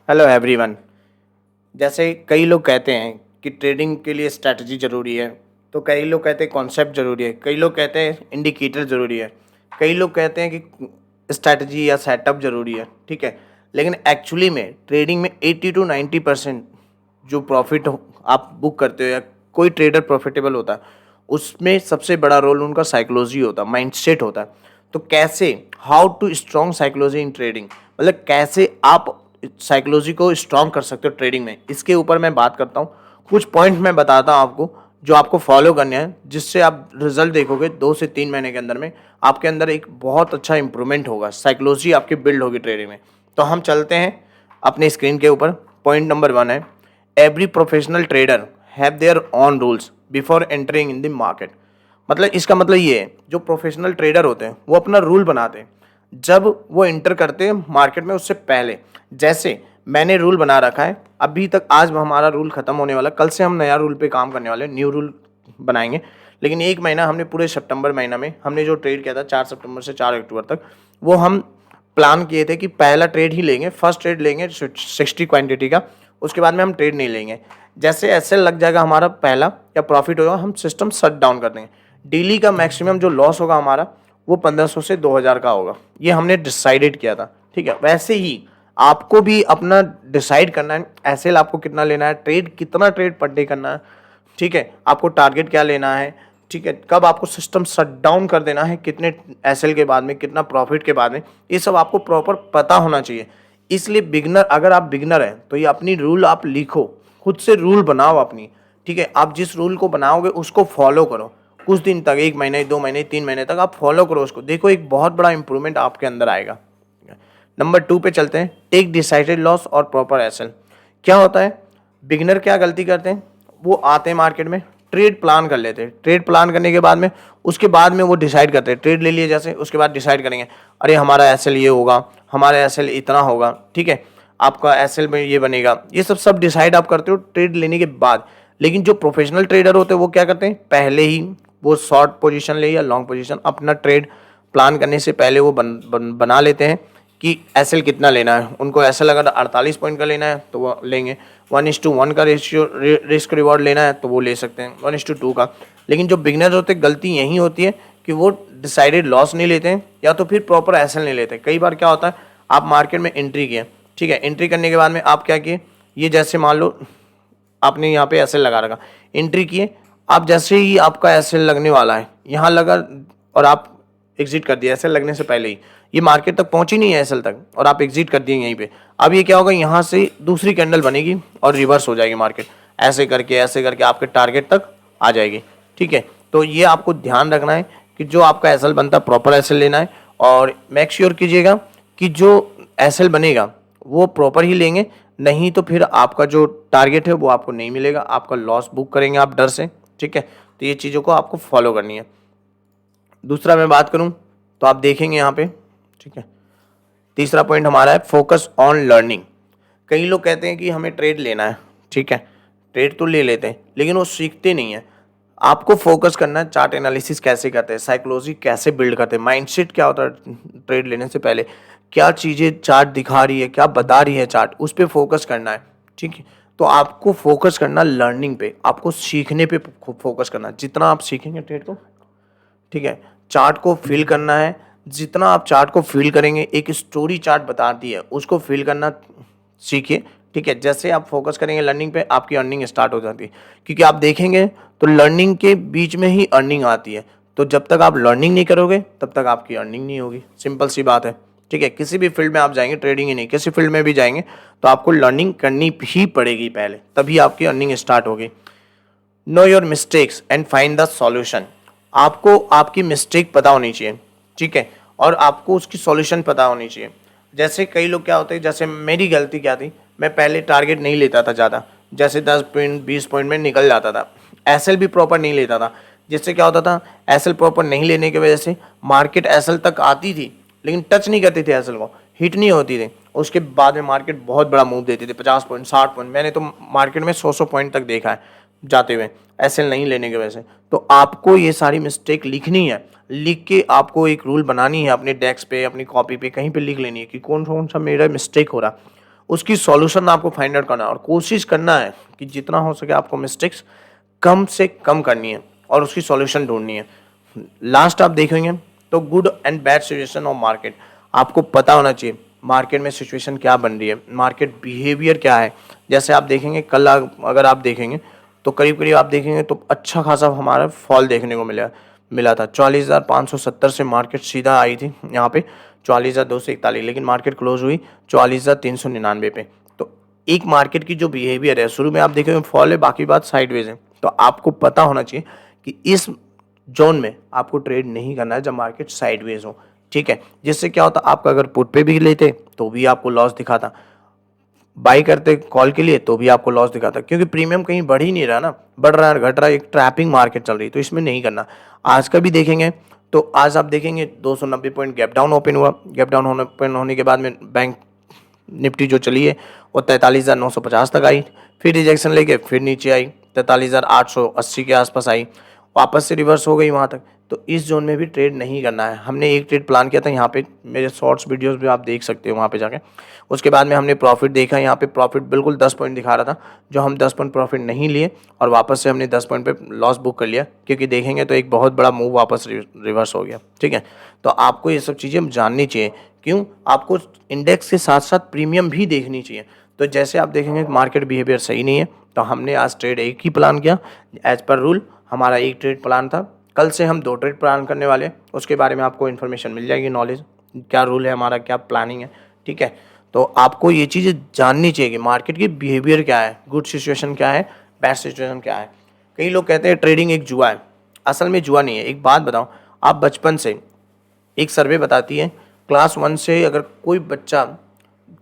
Hello everyone. जैसे कई लोग कहते हैं कि ट्रेडिंग के लिए स्ट्रैटेजी ज़रूरी है, तो कई लोग कहते हैं कॉन्सेप्ट ज़रूरी है, कई लोग कहते हैं इंडिकेटर ज़रूरी है, कई लोग कहते हैं कि स्ट्रैटेजी या सेटअप ज़रूरी है। ठीक है, लेकिन एक्चुअली में ट्रेडिंग में 80 टू 90% जो प्रॉफिट आप बुक करते हो या कोई ट्रेडर प्रॉफिटेबल होता है, उसमें सबसे बड़ा रोल उनका साइकोलॉजी होता है, माइंडसेट होता है। तो कैसे, how to strong psychology in trading, मतलब कैसे आप साइकोलॉजी को स्ट्रॉन्ग कर सकते हो ट्रेडिंग में, इसके ऊपर मैं बात करता हूँ। कुछ पॉइंट मैं बताता हूँ आपको जो आपको फॉलो करने हैं, जिससे आप रिजल्ट देखोगे 2 से 3 महीने के अंदर में आपके अंदर एक बहुत अच्छा इंप्रूवमेंट होगा, साइकोलॉजी आपकी बिल्ड होगी ट्रेडिंग में। तो हम चलते हैं अपने स्क्रीन के ऊपर। पॉइंट नंबर 1 है, every professional trader have their on rules before entering in the market. मतलब इसका मतलब ये है, जो प्रोफेशनल ट्रेडर होते हैं वो अपना रूल बनाते हैं जब वो इंटर करते हैं मार्केट में, उससे पहले। जैसे मैंने रूल बना रखा है, अभी तक आज हमारा रूल खत्म होने वाला, कल से हम नया रूल पे काम करने वाले, न्यू रूल बनाएंगे। लेकिन 1 महीना हमने पूरे सितंबर महीना में हमने जो ट्रेड किया था 4 सितंबर से 4 अक्टूबर तक, वो हम प्लान किए थे कि पहला ट्रेड ही लेंगे, फर्स्ट ट्रेड लेंगे 60 क्वांटिटी का, उसके बाद में हम ट्रेड नहीं लेंगे। जैसे एसएल लग जाएगा हमारा पहला या प्रॉफिट होगा, हम सिस्टम शट डाउन कर देंगे। डेली का मैक्सिमम जो लॉस होगा हमारा वो 1500 से 2000 का होगा, ये हमने डिसाइडेड किया था। ठीक है, वैसे ही आपको भी अपना डिसाइड करना है, एसएल आपको कितना लेना है, ट्रेड कितना ट्रेड पर डे करना है। ठीक है, आपको टारगेट क्या लेना है, ठीक है, कब आपको सिस्टम शट डाउन कर देना है, कितने एसएल के बाद में, कितना प्रॉफिट के बाद में, ये सब आपको प्रॉपर पता होना चाहिए। इसलिए बिगनर, अगर आप बिगनर हैं तो ये अपनी रूल आप लिखो, खुद से रूल बनाओ अपनी। ठीक है, आप जिस रूल को बनाओगे उसको फॉलो करो कुछ दिन तक, 1 महीने, 2 महीने, 3 महीने तक आप फॉलो करो उसको, देखो एक बहुत बड़ा इंप्रूवमेंट आपके अंदर आएगा। नंबर 2 पे चलते हैं, टेक डिसाइडेड लॉस और प्रॉपर एसएल। क्या होता है, बिगिनर क्या गलती करते हैं, वो आते हैं मार्केट में, ट्रेड प्लान कर लेते हैं, ट्रेड प्लान करने के बाद में उसके बाद में वो डिसाइड करते हैं, ट्रेड ले लिए जैसे, उसके बाद डिसाइड करेंगे अरे हमारा एसएल ये होगा, हमारा एसएल इतना होगा, ठीक है, आपका एसएल में ये बनेगा, ये सब डिसाइड आप करते हो ट्रेड लेने के बाद। लेकिन जो प्रोफेशनल ट्रेडर होते हैं वो क्या करते हैं, पहले ही वो शॉर्ट पोजीशन ले या लॉन्ग पोजीशन, अपना ट्रेड प्लान करने से पहले वो बना लेते हैं कि एसएल कितना लेना है उनको। एसएल अगर 48 पॉइंट का लेना है तो वो लेंगे, 1:1 का रेशियो रिस्क रिवॉर्ड लेना है तो वो ले सकते हैं, 1:2 का। लेकिन जो बिगनर होते हैं, गलती यही होती है कि वो डिसाइडेड लॉस नहीं लेते हैं या तो फिर प्रॉपर एसएल नहीं लेते। कई बार क्या होता है, आप मार्केट में एंट्री किए, ठीक है, एंट्री करने के बाद में आप क्या किए, ये जैसे मान लो आपने यहाँ पे एसएल लगा रखा, एंट्री किए, आप जैसे ही आपका एसएल लगने वाला है, यहाँ लगा और आप एग्जिट कर दिया एसएल लगने से पहले ही, ये मार्केट तक पहुंची नहीं है एसएल तक और आप एग्जिट कर दिए यहीं पे। अब ये क्या होगा, यहाँ से दूसरी कैंडल बनेगी और रिवर्स हो जाएगी मार्केट, ऐसे करके आपके टारगेट तक आ जाएगी। ठीक है, तो ये आपको ध्यान रखना है कि जो आपका एसएल बनता है प्रॉपर एसएल लेना है, और मेक श्योर कीजिएगा कि जो एसएल बनेगा वो प्रॉपर ही लेंगे, नहीं तो फिर आपका जो टारगेट है वो आपको नहीं मिलेगा, आपका लॉस बुक करेंगे आप डर से। ठीक है, तो ये चीज़ों को आपको फॉलो करनी है। दूसरा मैं बात करूं तो आप देखेंगे यहाँ पे, ठीक है, तीसरा पॉइंट हमारा है फोकस ऑन लर्निंग। कई लोग कहते हैं कि हमें ट्रेड लेना है, ठीक है, ट्रेड तो ले लेते हैं लेकिन वो सीखते नहीं है। आपको फोकस करना है, चार्ट एनालिसिस कैसे करते हैं, साइकोलॉजी कैसे बिल्ड करते हैं, माइंडसेट क्या होता है ट्रेड लेने से पहले, क्या चीज़ें चार्ट दिखा रही है, क्या बता रही है चार्ट, उस पर फोकस करना है। ठीक है, तो आपको फोकस करना लर्निंग पे, आपको सीखने पे फोकस करना, जितना आप सीखेंगे ट्रेड को, ठीक है, चार्ट को फिल करना है, जितना आप चार्ट को फिल करेंगे, एक स्टोरी चार्ट बताती है उसको फिल करना सीखिए। ठीक है, जैसे आप फोकस करेंगे लर्निंग पे, आपकी अर्निंग स्टार्ट हो जाती है, क्योंकि आप देखेंगे तो लर्निंग के बीच में ही अर्निंग आती है। तो जब तक आप लर्निंग नहीं करोगे तब तक आपकी अर्निंग नहीं होगी, सिंपल सी बात है। ठीक है, किसी भी फील्ड में आप जाएंगे, ट्रेडिंग ही नहीं, किसी फील्ड में भी जाएंगे तो आपको लर्निंग करनी ही पड़ेगी पहले, तभी आपकी अर्निंग स्टार्ट होगी। Know your mistakes and find the solution. आपको आपकी मिस्टेक पता होनी चाहिए, ठीक है, और आपको उसकी सॉल्यूशन पता होनी चाहिए। जैसे कई लोग क्या होते हैं, जैसे मेरी गलती क्या थी, मैं पहले टारगेट नहीं लेता था ज़्यादा, जैसे 10 पॉइंट 20 पॉइंट में निकल जाता था, एसएल भी प्रॉपर नहीं लेता था, जिससे क्या होता था, एसएल प्रॉपर नहीं लेने की वजह से मार्केट एसएल तक आती थी लेकिन टच नहीं करती थी, एसएल को हिट नहीं होती थी, उसके बाद में मार्केट बहुत बड़ा मूव देती थी, 50 पॉइंट 60 पॉइंट, मैंने तो मार्केट में 100 पॉइंट तक देखा है जाते हुए एसएल नहीं लेने की वजह से। तो आपको ये सारी मिस्टेक लिखनी है, लिख के आपको एक रूल बनानी है, अपने डेस्क पे, अपनी कॉपी पे, कहीं पे लिख लेनी है कि कौन कौन सा मेरा मिस्टेक हो रहा, उसकी सॉल्यूशन आपको फाइंड आउट करना है और कोशिश करना है कि जितना हो सके आपको मिस्टेक्स कम से कम करनी है और उसकी सॉल्यूशन ढूंढनी है। लास्ट आप देखेंगे तो good and bad situation of market, आपको पता होना चाहिए मार्केट में सिचुएशन क्या बन रही है, मार्केट बिहेवियर क्या है। जैसे आप देखेंगे कल अगर आप देखेंगे तो करीब करीब आप देखेंगे तो अच्छा खासा हमारा फॉल देखने को मिला था। 44,570 से मार्केट सीधा आई थी यहाँ पे 44,241, लेकिन मार्केट क्लोज हुई 44,399 पे। तो एक मार्केट की जो बिहेवियर है, शुरू में आप देखेंगे फॉल है, बाकी बात साइडवेज है। तो आपको पता होना चाहिए कि इस जोन में आपको ट्रेड नहीं करना है जब मार्केट साइडवेज हो, ठीक है। जिससे क्या होता, आपका अगर पुट पे भी लेते तो भी आपको लॉस दिखाता, बाई करते कॉल के लिए तो भी आपको लॉस दिखाता, क्योंकि प्रीमियम कहीं बढ़ ही नहीं रहा ना, बढ़ रहा है घट रहा है, एक ट्रैपिंग मार्केट चल रही है, तो इसमें नहीं करना। आज का भी देखेंगे तो आज आप देखेंगे 290 पॉइंट गैप डाउन ओपन हुआ, गैप डाउन होने के बाद में बैंक निफ्टी जो चली है वो 43,950 तक आई, फिर रिजेक्शन लेके फिर नीचे आई 43,880 के आसपास आई, वापस से रिवर्स हो गई वहाँ तक। तो इस जोन में भी ट्रेड नहीं करना है। हमने एक ट्रेड प्लान किया था यहाँ पे, मेरे शॉर्ट्स वीडियोस भी आप देख सकते हो वहाँ पे जाके। उसके बाद में हमने प्रॉफिट देखा, यहाँ पे प्रॉफिट बिल्कुल 10 पॉइंट दिखा रहा था, जो हम 10 पॉइंट प्रॉफिट नहीं लिए और वापस से हमने 10 पॉइंट पे लॉस बुक कर लिया, क्योंकि देखेंगे तो एक बहुत बड़ा मूव वापस रिवर्स हो गया, ठीक है। तो आपको ये सब चीज़ें जाननी चाहिए, क्यों, आपको इंडेक्स के साथ साथ प्रीमियम भी देखनी चाहिए। तो जैसे आप देखेंगे मार्केट बिहेवियर सही नहीं है, तो हमने आज ट्रेड एक ही प्लान किया, एज पर रूल हमारा एक ट्रेड प्लान था। कल से हम 2 ट्रेड प्लान करने वाले हैं, उसके बारे में आपको इन्फॉर्मेशन मिल जाएगी, नॉलेज क्या रूल है हमारा, क्या प्लानिंग है, ठीक है। तो आपको ये चीज़ें जाननी चाहिए कि मार्केट की बिहेवियर क्या है, गुड सिचुएशन क्या है, बैड सिचुएशन क्या है। कई लोग कहते हैं ट्रेडिंग एक जुआ है, असल में जुआ नहीं है। एक बात बताऊँ, आप बचपन से, एक सर्वे बताती है क्लास 1 से अगर कोई बच्चा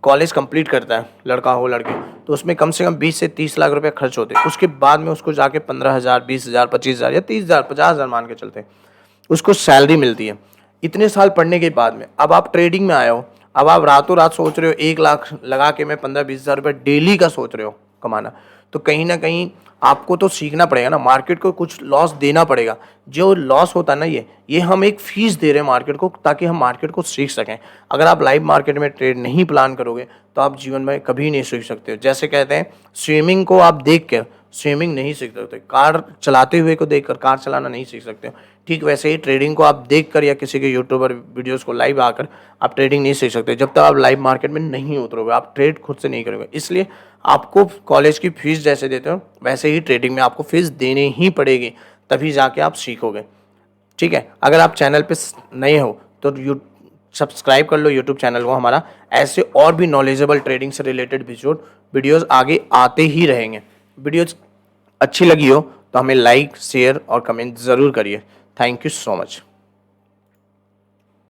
कॉलेज कंप्लीट करता है, लड़का हो लड़की, तो उसमें कम से कम 20 से 30 लाख रुपए खर्च होते हैं। उसके बाद में उसको जाके 15,000, 20,000, 25,000 या 30,000, 50,000 मान के चलते हैं, उसको सैलरी मिलती है। इतने साल पढ़ने के बाद में अब आप ट्रेडिंग में आए हो, अब आप रातों रात सोच रहे हो 1 लाख लगा के मैं 15-20 हज़ार रुपये डेली का सोच रहे हो कमाना, तो कहीं ना कहीं आपको तो सीखना पड़ेगा ना, मार्केट को कुछ लॉस देना पड़ेगा। जो लॉस होता है ना, ये हम एक फीस दे रहे हैं मार्केट को, ताकि हम मार्केट को सीख सकें। अगर आप लाइव मार्केट में ट्रेड नहीं प्लान करोगे तो आप जीवन में कभी नहीं सीख सकते हो। जैसे कहते हैं स्विमिंग को आप देख कर स्विमिंग नहीं सीख सकते, कार चलाते हुए को देखकर कार चलाना नहीं सीख सकते हो, ठीक वैसे ही ट्रेडिंग को आप देखकर या किसी के यूट्यूबर वीडियोस को लाइव आकर आप ट्रेडिंग नहीं सीख सकते जब तक आप लाइव मार्केट में नहीं उतरोगे, आप ट्रेड खुद से नहीं करोगे। इसलिए आपको कॉलेज की फीस जैसे देते हो वैसे ही ट्रेडिंग में आपको फीस देनी ही पड़ेगी, तभी जाके आप सीखोगे, ठीक है। अगर आप चैनल पे नए हो तो सब्सक्राइब कर लो यूट्यूब चैनल को हमारा, ऐसे और भी नॉलेजेबल ट्रेडिंग से रिलेटेड वीडियोज़ आगे आते ही रहेंगे। वीडियोज़ अच्छी लगी हो तो हमें लाइक, शेयर और कमेंट ज़रूर करिए। Thank you so much.